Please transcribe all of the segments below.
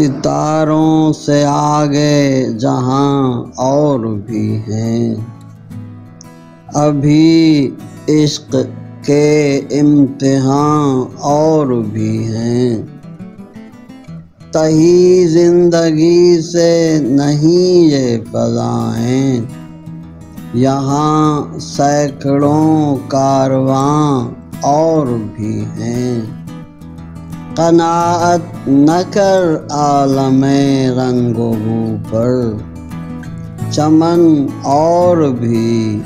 ستاروں سے آگے جہاں اور بھی ہیں، ابھی عشق کے امتحان اور بھی ہیں۔ تہی زندگی سے نہیں یہ فضائیں، یہاں سینکڑوں کارواں اور بھی ہیں۔ قناعت نہ کر عالم رنگ و بو پر، چمن اور بھی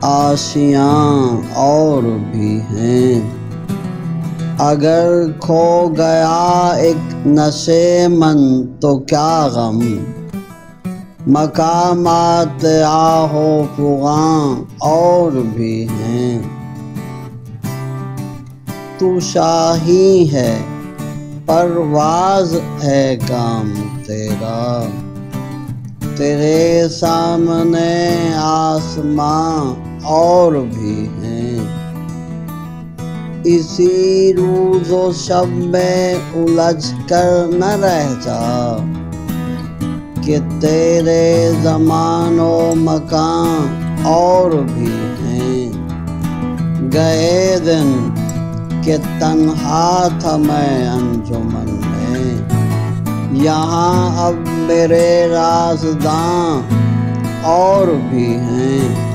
آشیاں اور بھی ہیں۔ اگر کھو گیا ایک نشے من تو کیا غم، مقامات آہ و فغاں اور بھی ہیں۔ تو شاہی ہے پرواز ہے کام تیرا، تیرے سامنے آسماں اور بھی ہیں۔ اسی روز و شب میں الجھ کر نہ رہ جا، کہ تیرے زمان و مکان اور بھی ہیں۔ گئے دن کہ تنہا تھا میں انجمن میں، یہاں اب میرے رازداں اور بھی ہیں۔